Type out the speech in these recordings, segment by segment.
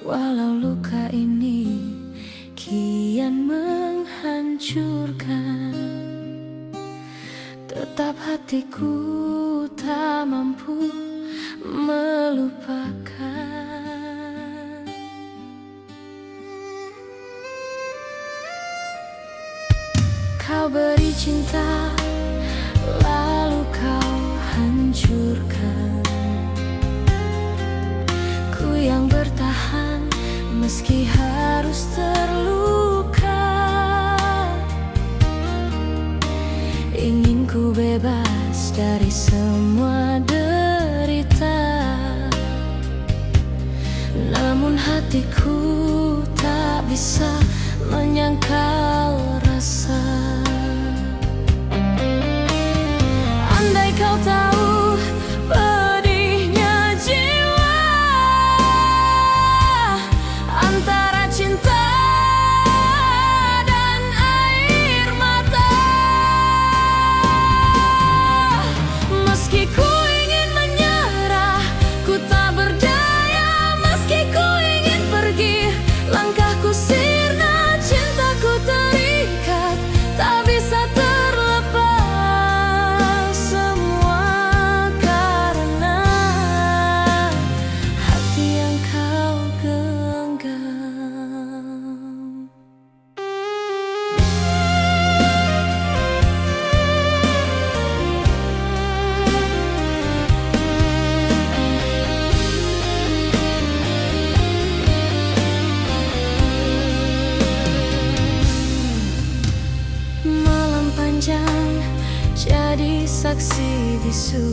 Walau luka ini kian menghancurkan, tetap hatiku tak mampu melupakan. Kau beri cinta, lalu kau hancurkan. Ku yang bertahan meski harus terluka. Ingin ku bebas dari semua derita, namun hatiku tak bisa menyangkal rasa. Andai kau tahu pedihnya jiwa antara cinta dan air mata. Meski ku ingin menyerah, ku tak berdaya. Meski ku ingin pergi, langkahku sirna, cintaku terikat, tak bisa terlepas. Semua karena hati yang kau genggam. Malam panjang jadi saksi bisu,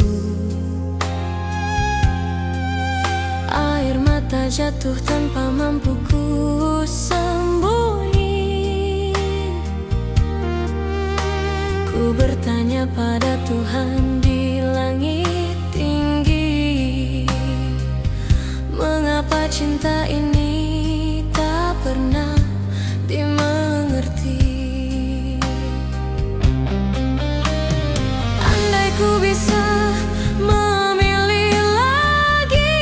air mata jatuh tanpa mampu ku sembunyi. Ku bertanya pada Tuhan di langit tinggi, mengapa cinta ini tak pernah dimengerti. Andai ku bisa memilih lagi,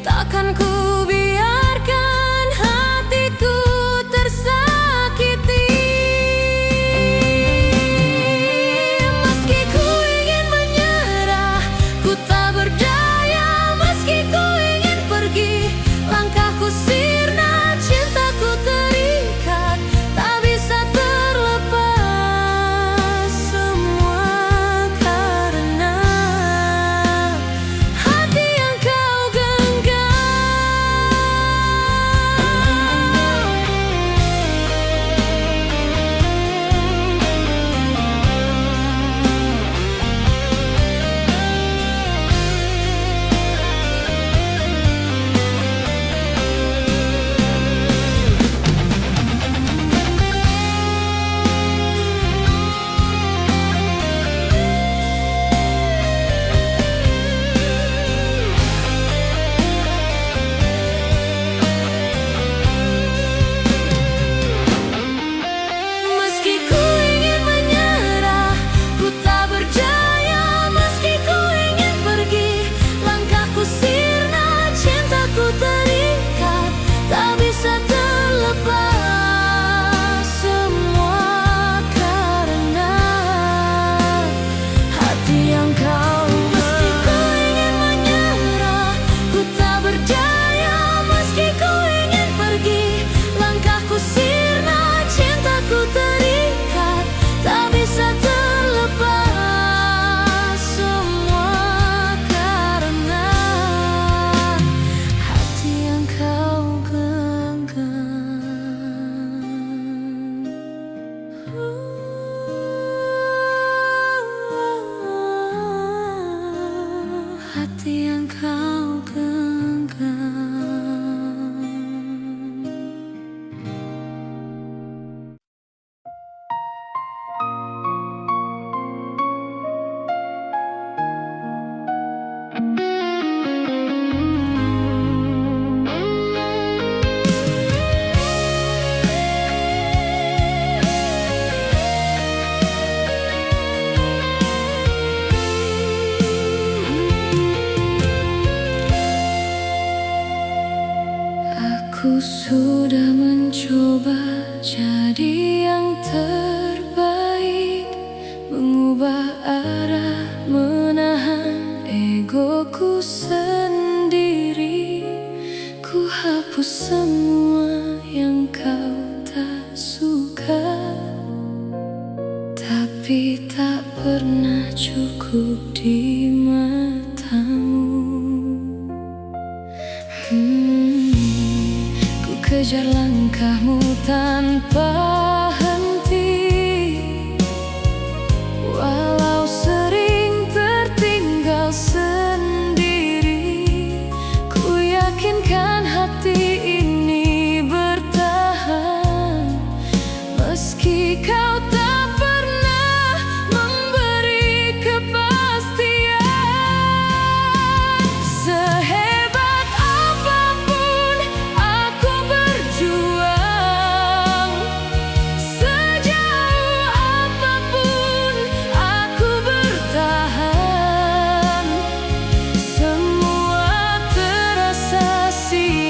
takkan ku biarkan hatiku tersakiti. Meski ku ingin menyerah, ku tak berdaya. Meski ku ingin pergi, langkahku sirna, cintaku terikat, tak bisa terlepas. Semua karena hati yang kau genggam. Meski ku ingin menyerah, ku tak berdaya. Meski ku ingin pergi, langkahku sirna, cintaku terikat, tak bisa terlepas. Semua karena hati yang kau genggam. Meski ku ingin menyerah, ku tak berdaya. Meski ku ingin pergi, langkahku sirna, cintaku terikat, tak bisa terlepas. Semua karena hati yang kau genggam. Hati yang kau genggam. sudah mencoba jadi yang terbaik, mengubah arah, menahan egoku sendiri. Ku hapus semua yang kau tak suka, tapi tak pernah cukup di matamu. Ku kejar langkahmu tanpa henti, walau sering tertinggal sendiri. Ku yakinkan hati ini bertahan, meski kau tak pernah memberi kepastian. Sehebat apapun aku berjuang, sejauh apapun aku bertahan, semua terasa sia-sia.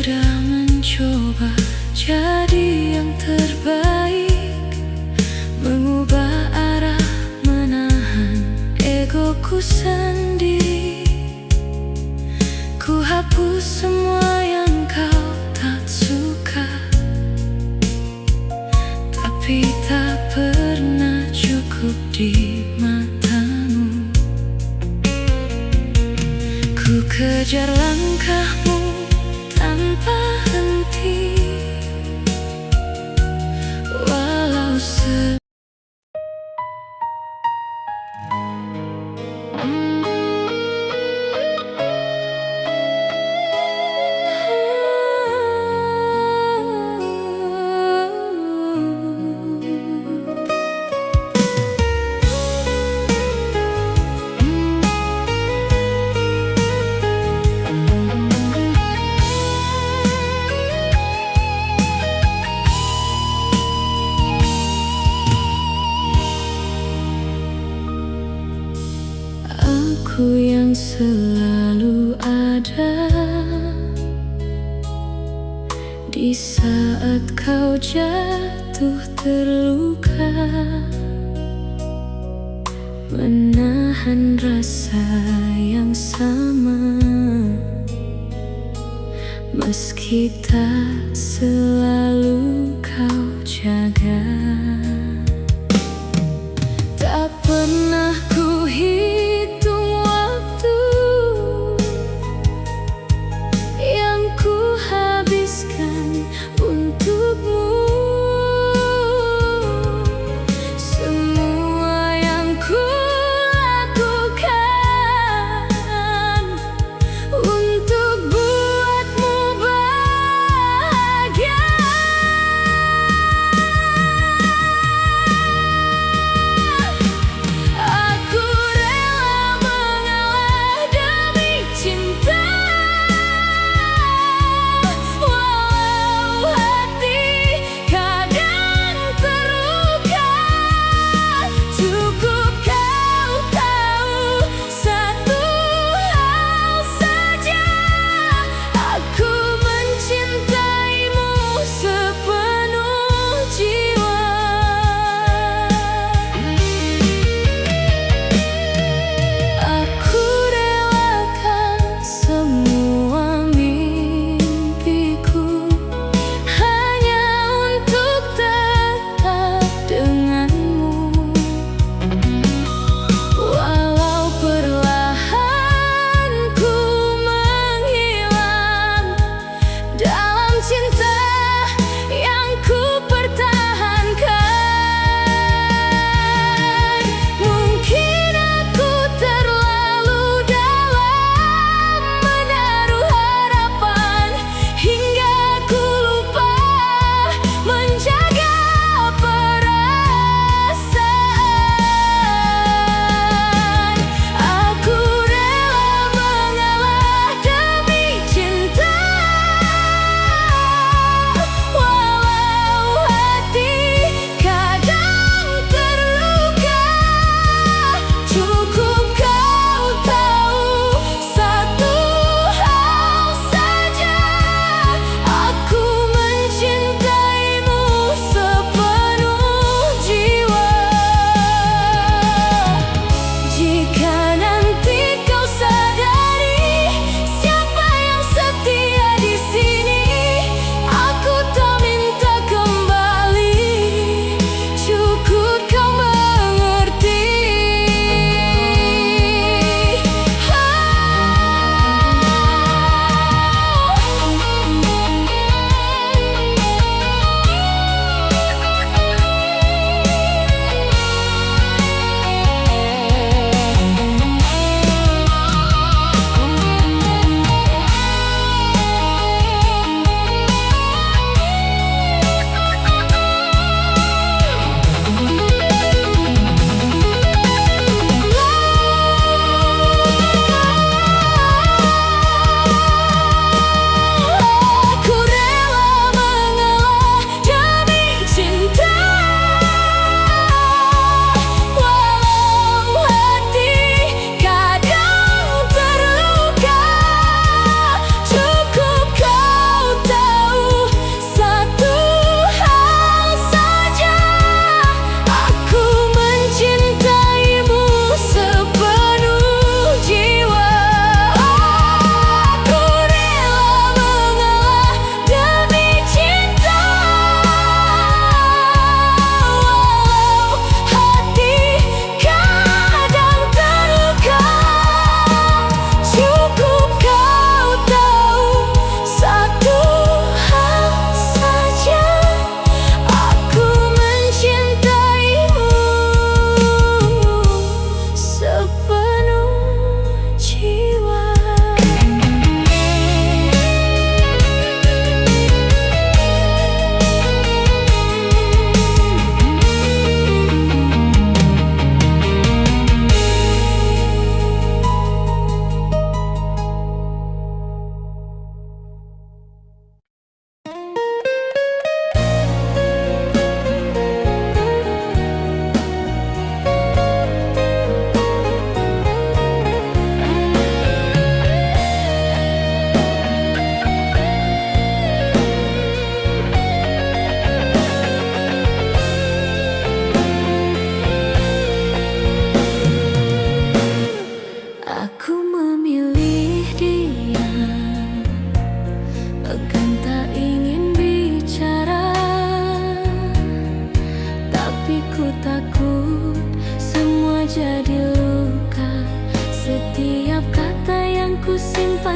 sudah mencoba jadi yang terbaik, mengubah arah, menahan egoku sendiri. Ku hapus semua yang kau tak suka, tapi tak pernah cukup di matamu. Ku kejar langkahmu tanpa henti, walau aku yang selalu ada di saat kau jatuh terluka, menahan rasa yang sama meski tak selalu kau jaga. Tak pernah ku hitung waktu yang ku habiskan untukmu. Semua yang ku lakukan untuk buatmu bahagia.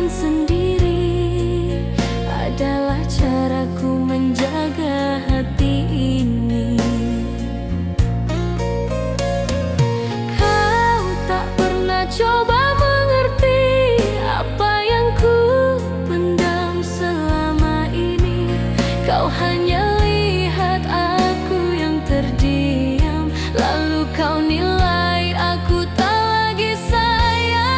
ingin sendiri adalah caraku menjaga hati ini. Kau tak pernah coba mengerti apa yang ku pendam selama ini. Kau hanya lihat aku yang terdiam, lalu kau nilai aku tak lagi sayang.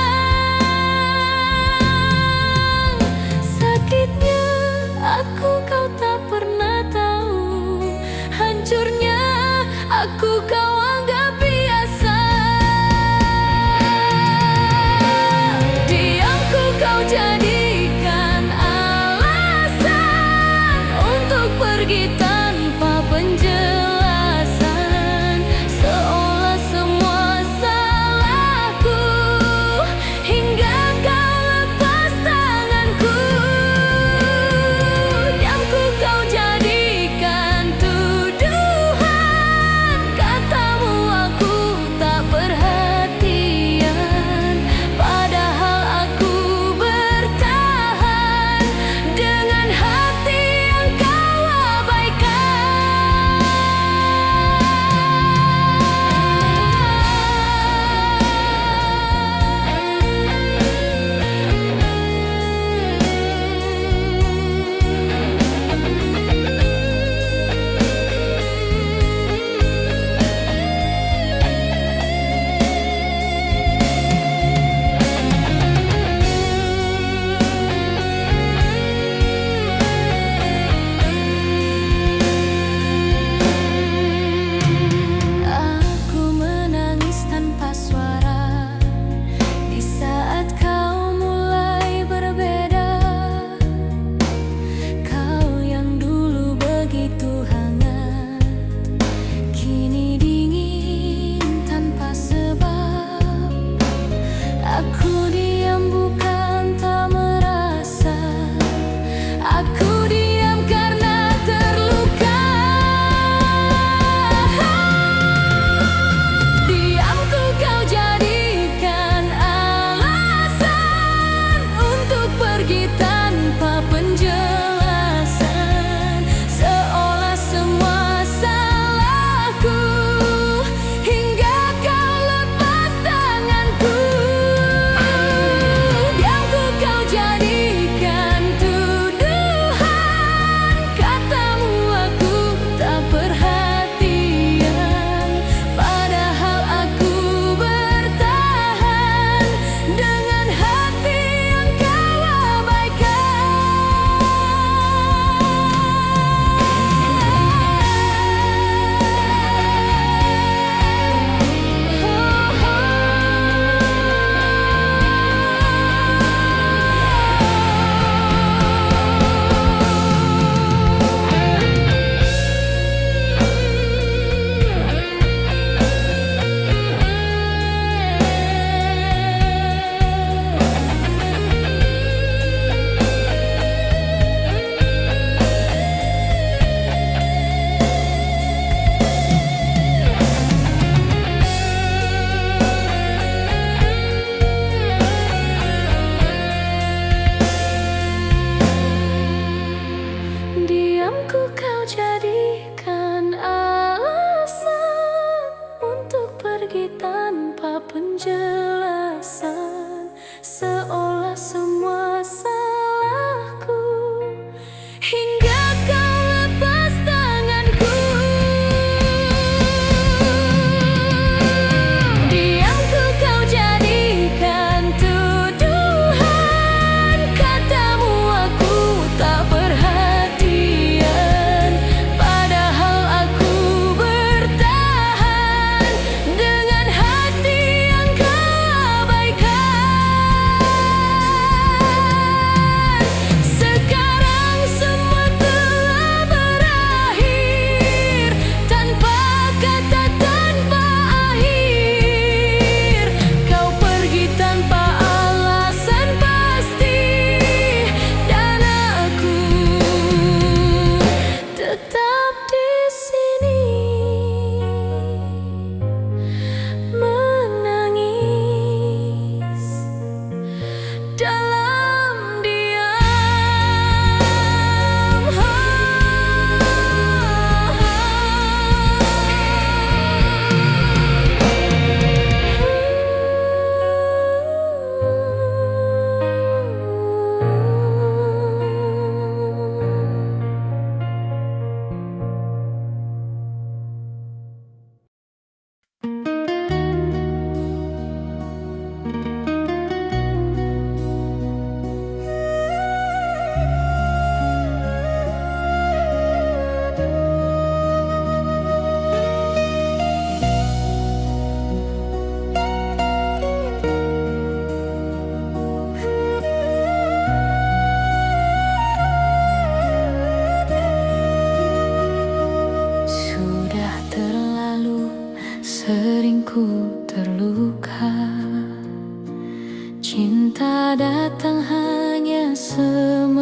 datang hanya sementara.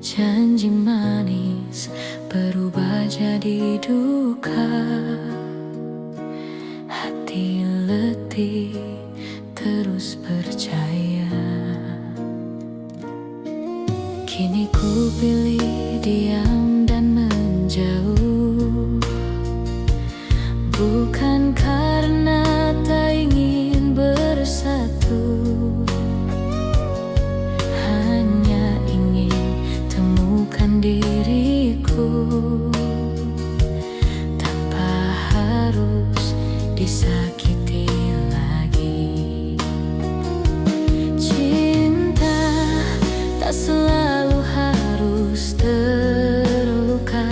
Janji manis berubah jadi duka. Hati letih terus percaya. Kini ku pilih diam dan menjauh, bukan karena tak ingin bersatu, hanya ingin temukan diriku tanpa harus disakiti lagi. Cinta tak selalu harus terluka,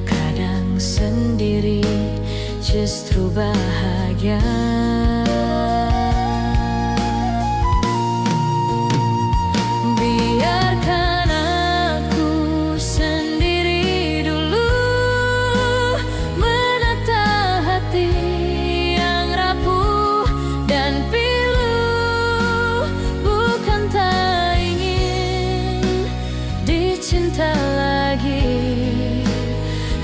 kadang sendiri justru bahagia. Biarkan aku sendiri dulu, menata hati yang rapuh dan pilu. Bukan tak ingin dicinta lagi,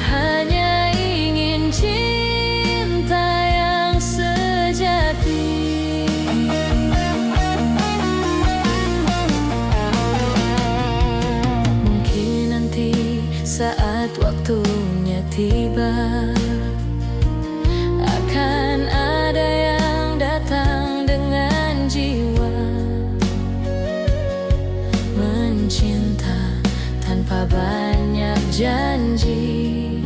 hanya ingin cinta yang sejati. Mungkin nanti saat waktunya tiba, akan ada yang datang dengan jiwa mencinta tanpa banyak janji,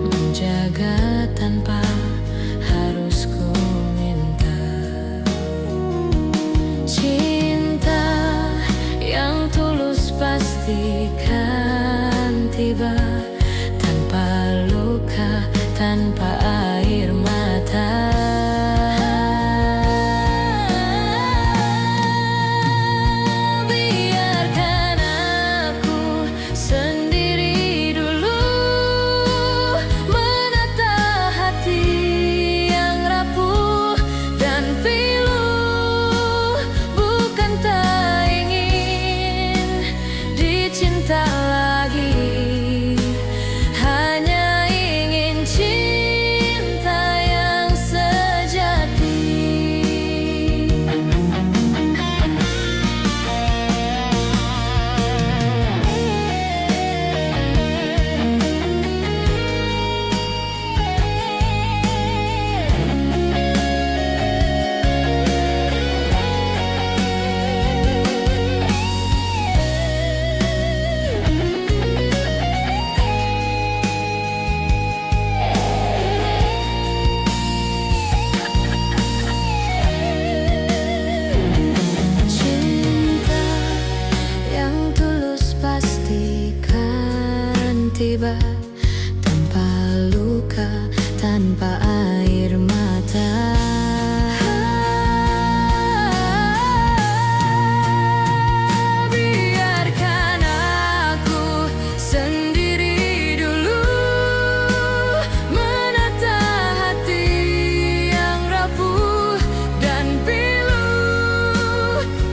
menjaga tanpa harus ku minta. Cinta yang tulus pastikan tiba, tanpa luka, tanpa air mata. Biarkan aku sendiri dulu, menata hati yang rapuh dan pilu. Bukan tak ingin dicinta lagi, hanya ingin cinta yang sejati. Cinta yang tulus pastikan tiba, tanpa luka, tanpa air mata. Biarkan aku sendiri dulu, menata hati yang rapuh dan pilu.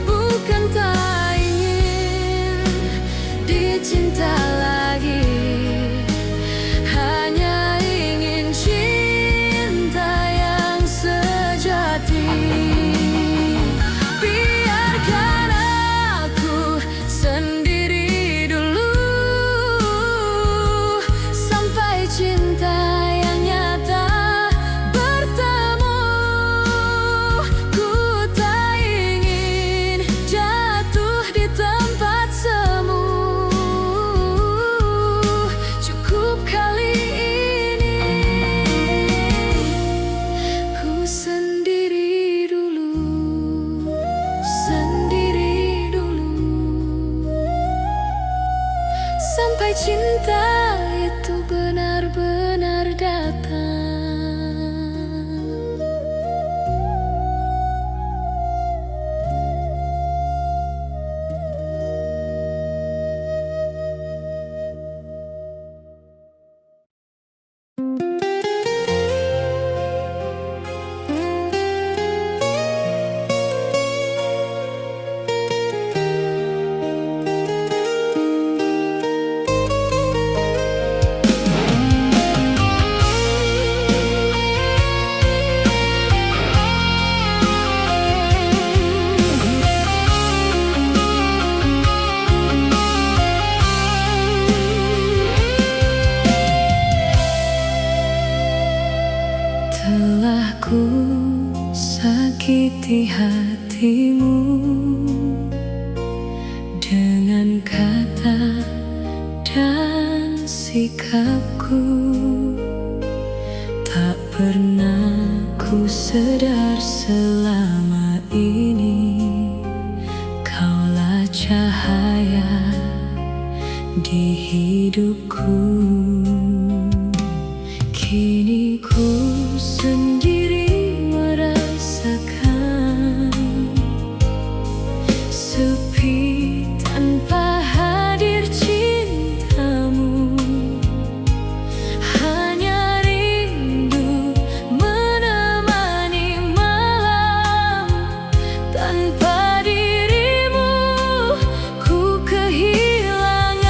Bukan tak ingin dicinta lagi, hanya ingin cinta yang sejati. Biarkan aku sendiri dulu, sampai cinta yang nyata bertemu. Ku tak ingin jatuh di tempat semu. Cukup kali ini ku sendiri dulu, sendiri dulu, sampai cinta itu benar-benar datang. hatimu dengan kata dan sikapku. Tak pernah ku sadar selama ini kaulah cahaya di hidupku. Kini ku sendiri merasakan sepi tanpa hadir cintamu. Hanya rindu menemani malam. Tanpa dirimu ku kehilangan.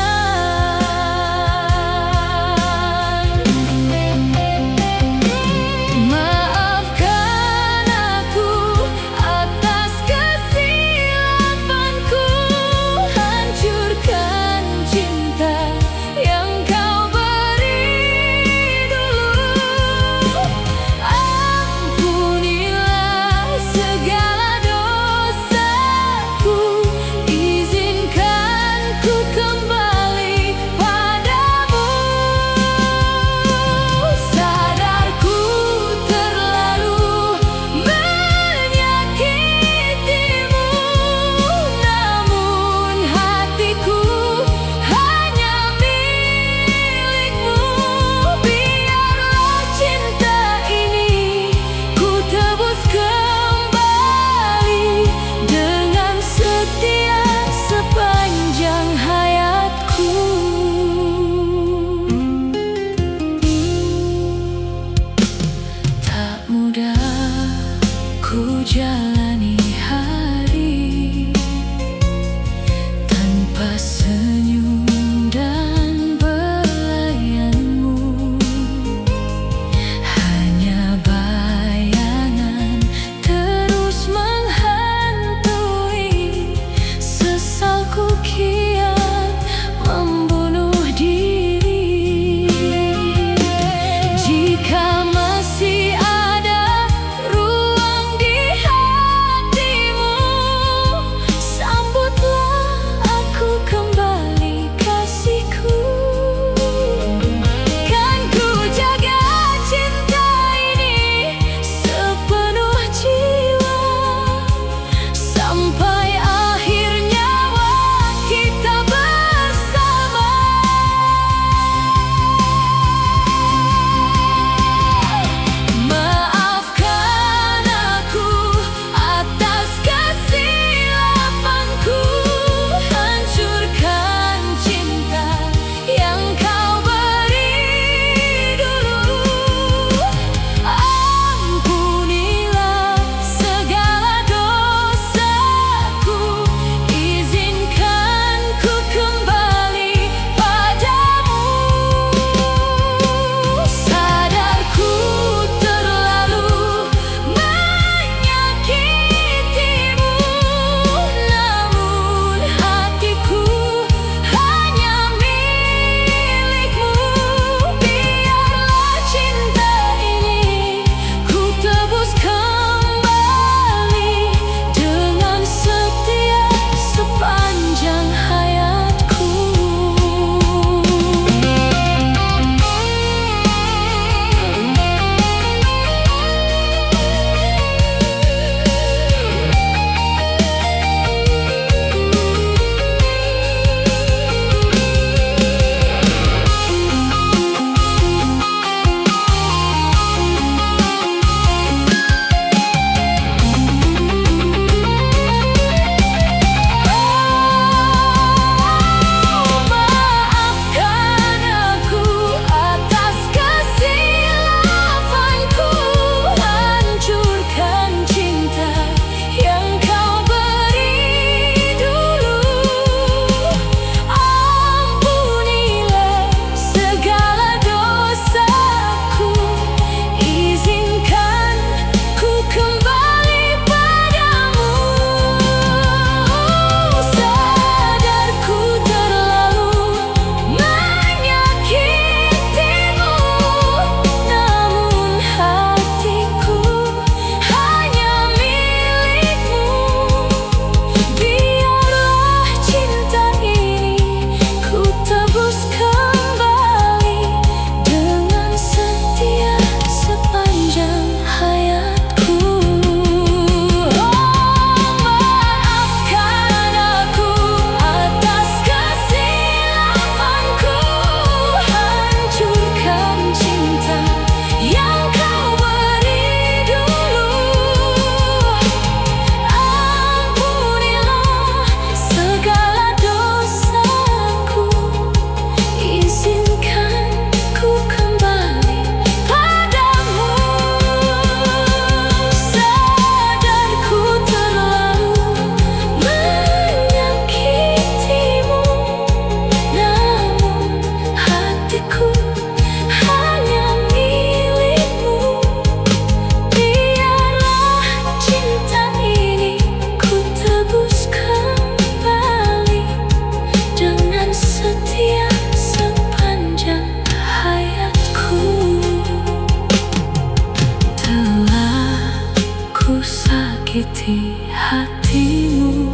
menyakiti hatimu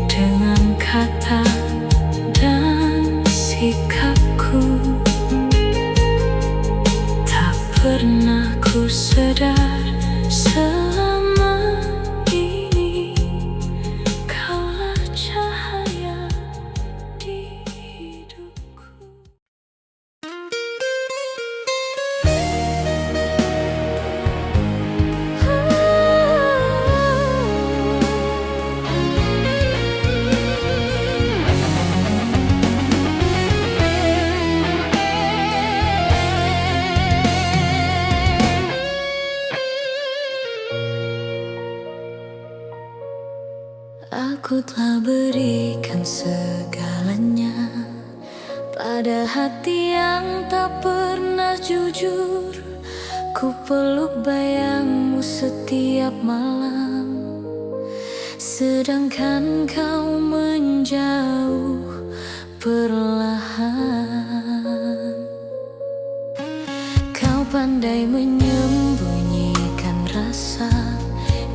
dengan kata dan sikapku. Tak pernah ku sadar selama ini kaulah cahaya di hidupku. Aku telah berikan segalanya pada hati yang tak pernah jujur. Ku peluk bayangmu setiap malam, sedangkan kau menjauh perlahan. Kau pandai menyembunyikan rasa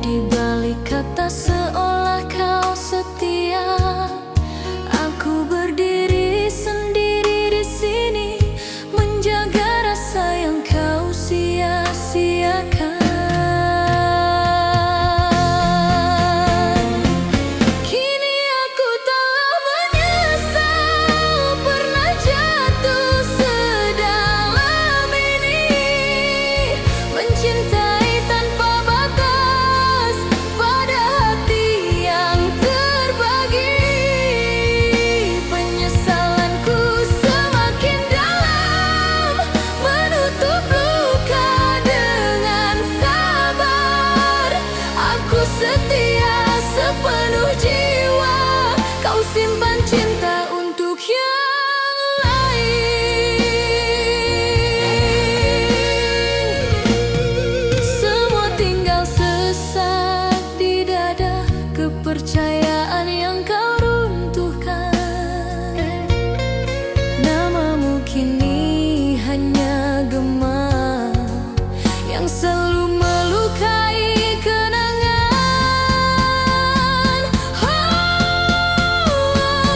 di balik kata seolah kau setia. Aku berdiri sendiri di sini menjaga rasa yang kau sia-siakan. Kini aku telah menyesal pernah jatuh sedalam ini, mencintai tanpa batas pada hati yang terbagi. Penyesalanku semakin dalam, menutup luka dengan sabar. Aku setia sepenuh jiwa, kau simpan cinta untuk yang lain. Semua tinggal sesak di dada, kepercayaan yang kau runtuhkan. Namamu kini hanya gema yang selalu melukai kenangan. Oh,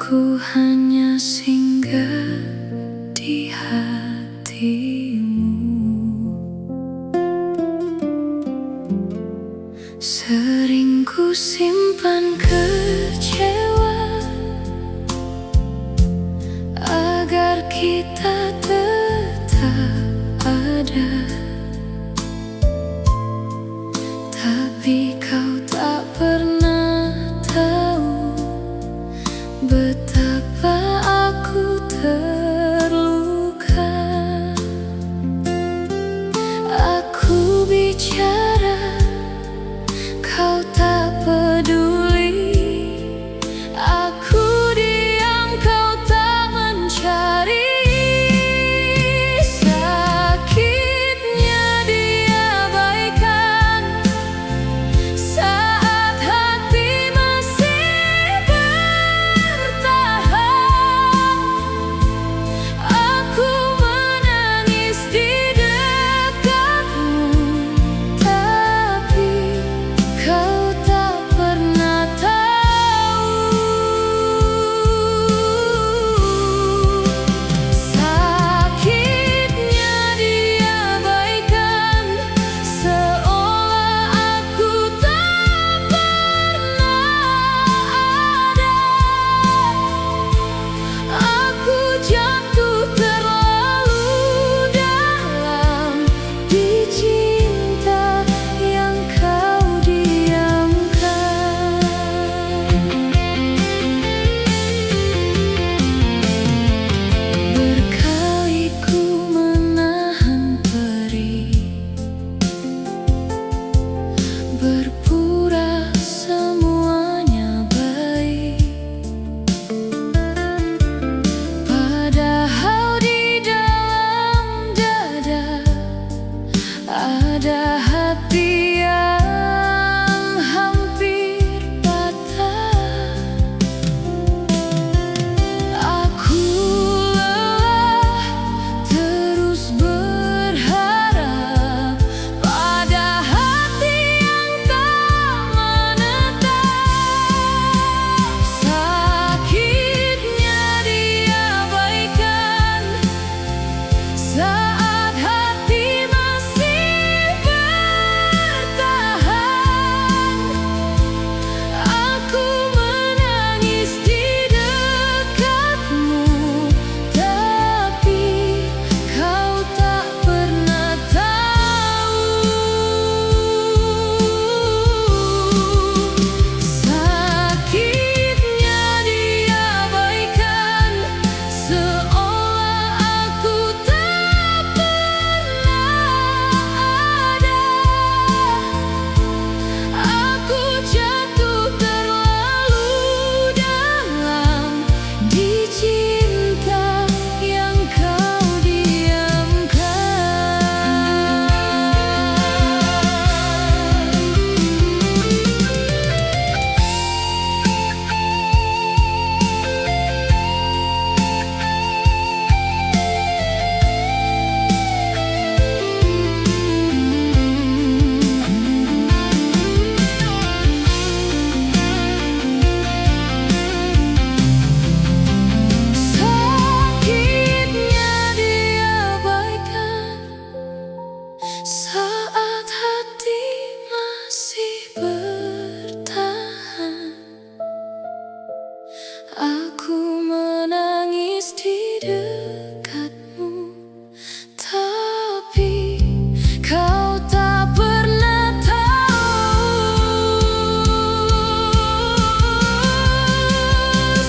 Ku hanya singgah di hatimu. Sering ku simpan kecewa agar kita tetap ada, tapi kau tak pernah tahu betapa aku terluka. Aku bicara, kau tak peduli. Aku diam, kau tak mencari. Sakitnya diabaikan saat hati masih bertahan. Aku menangis di dekatmu, tapi kau tak pernah tahu. Sakitnya diabaikan, seolah aku tak pernah ada. Aku jatuh terlalu dalam di cinta yang kau diamkan. Berkali ku menahan perih, berpura semuanya baik, padahal di dalam dada ada hati yang hampir patah. Aku lelah terus berharap pada hati yang tak menetap. Sakitnya diabaikan saat hati masih bertahan. Aku menangis di dekatmu, tapi kau tak pernah tahu. Sakitnya diabaikan, seolah aku tak pernah ada. Aku jatuh terlalu dalam di cinta yang kau Sakitnya diabaikan saat hati masih bertahan. Aku menangis di dekatmu, tapi kau tak pernah tahu.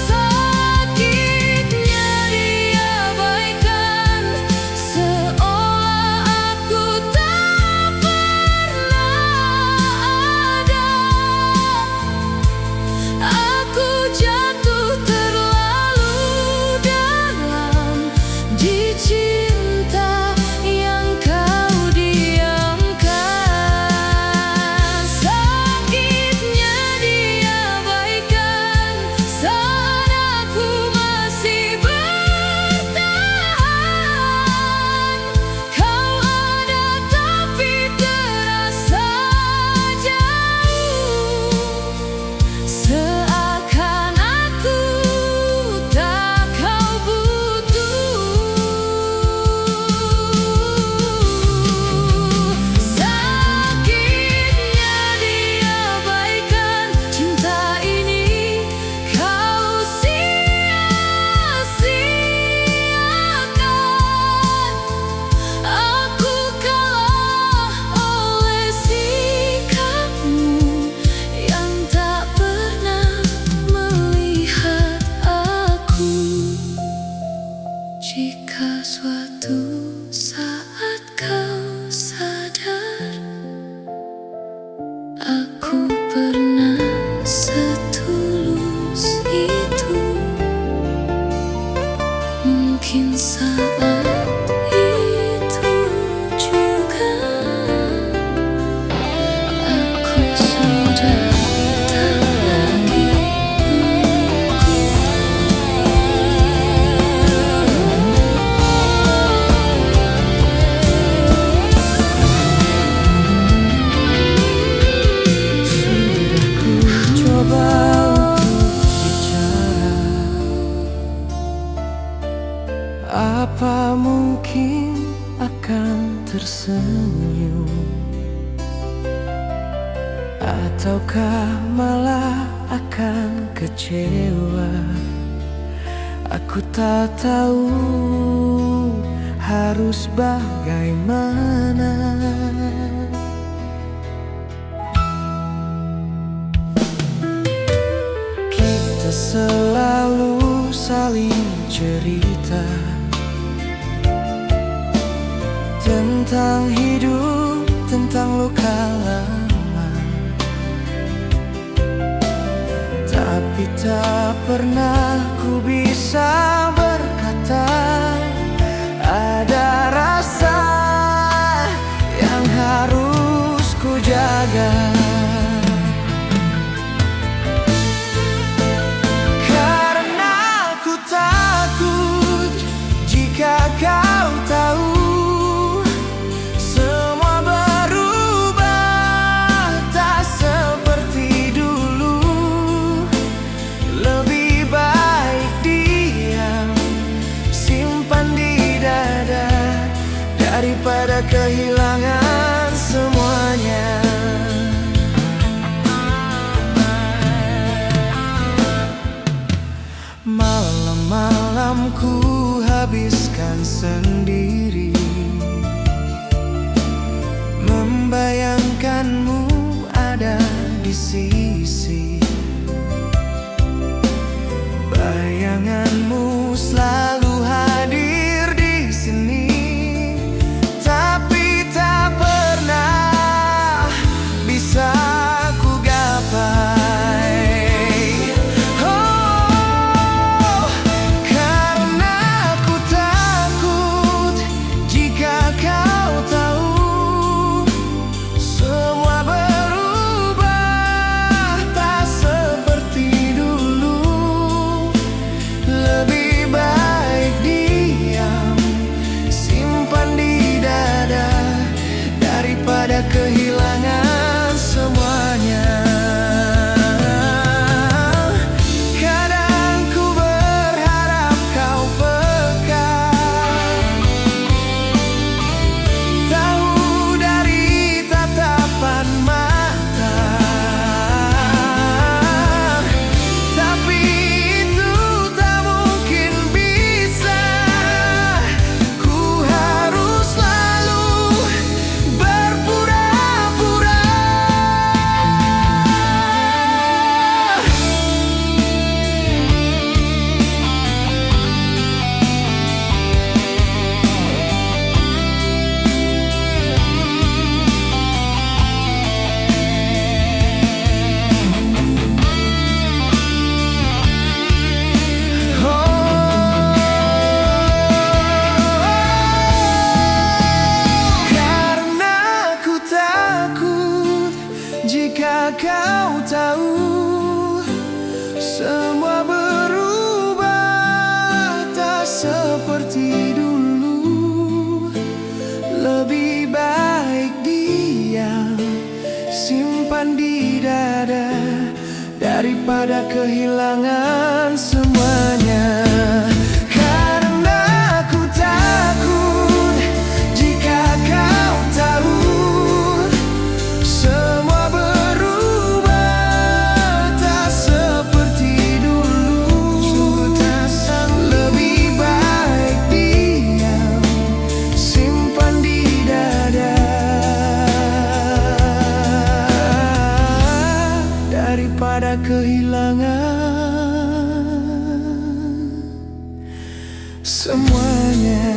Sakitnya diabaikan, seolah aku tak pernah ada. Aku jatuh terlalu itu. Mungkin saat itu juga aku sudah tak lagi Sudah ku coba untuk bicara, apa mungkin akan tersenyum, ataukah malah akan kecewa? Aku tak tahu harus bagaimana. Kita selalu saling cerita tentang hidup, tentang luka lama, tapi tak pernah ku bisa berkata ada rasa yang harus ku jaga. Karena ku takut jika kau tahu semua berubah tak seperti dulu. Lebih baik diam, simpan di dada daripada kehilangan semuanya. Malam-malam ku habiskan sendiri, membayangkanmu ada di sisi. Bayanganmu selalu hadir di sini, tapi tak pernah bisa ku gapai. Oh, karena ku takut jika kau tahu semua berubah tak seperti dulu. Lebih baik diam, simpan di dada daripada kehilangan semuanya. Kadang ku berharap kau peka, tahu dari tatapan mata, tapi itu tak mungkin bisa. Ku harus selalu berpura-pura. Karena ku takut jika kau tahu semua berubah tak seperti dulu. Lebih baik diam, simpan di dada daripada kehilangan semuanya. Karena ku takut jika kau tahu semua berubah tak seperti dulu. Lebih baik diam, simpan di dada daripada kehilangan semuanya.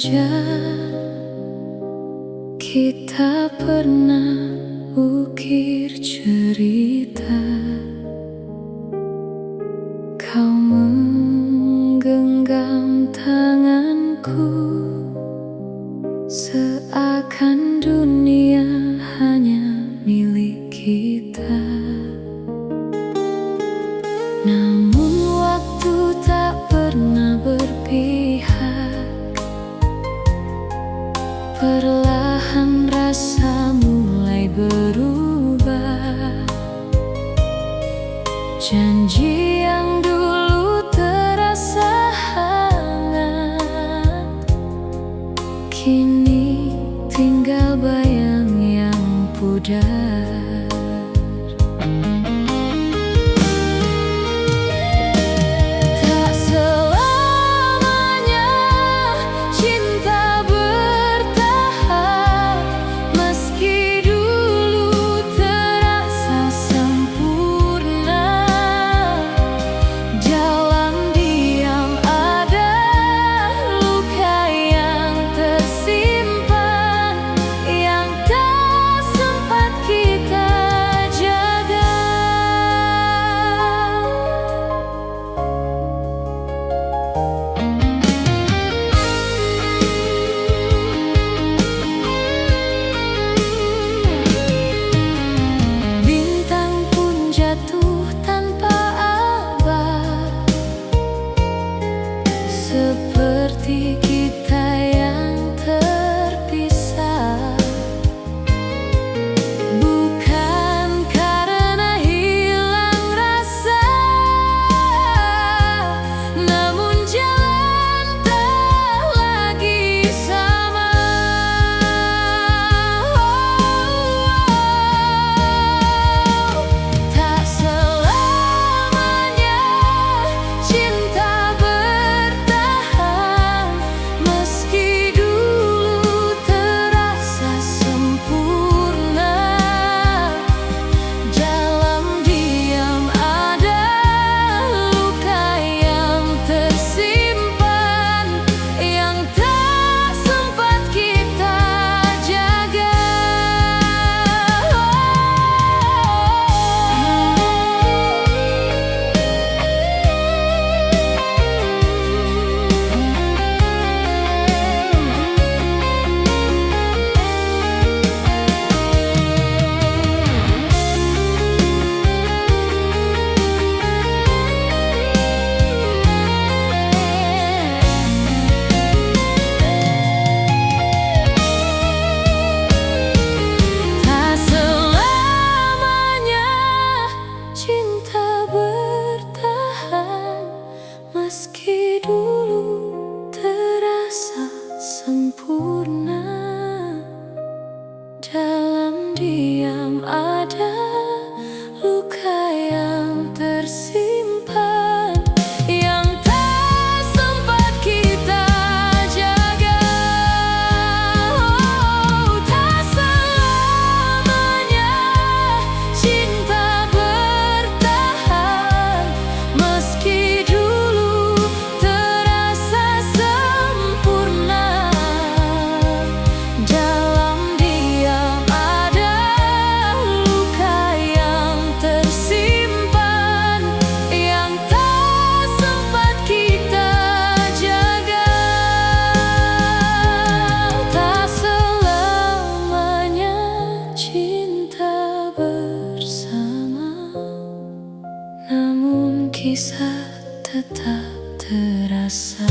saja kita pernah ukir cerita. Kau menggenggam tanganku, seakan dunia hanya milik kita. Namun waktu tak pernah berpihak. Perlahan rasa mulai berubah. Janji yang dulu terasa hangat, kini tinggal bayang yang pudar. Tak selamanya cinta bertahan, meski dulu terasa sempurna. Dalam diam ada luka yang tersimpan, yang tak sempat kita jaga. Bintang pun jatuh tanpa abah, seperti kita yang terpisah. Bukan karena hilang rasa, namun jalan tak lagi sama. Tak selamanya cinta bertahan, meski dulu terasa sempurna. Dalam diam ada luka yang tersimpan, yang tak sempat kita jaga. Tak selamanya cinta bertahan, meski dulu terasa sempurna. Dalam diam ada luka yang tersimpan, yang tak sempat kita jaga. Tak selamanya cinta bertahan, meski dulu terasa sempurna. Dalam diam ada luka yang tersimpan, yang tak sempat kita jaga. Tak selamanya cinta bersama, namun kisah tetap terasa.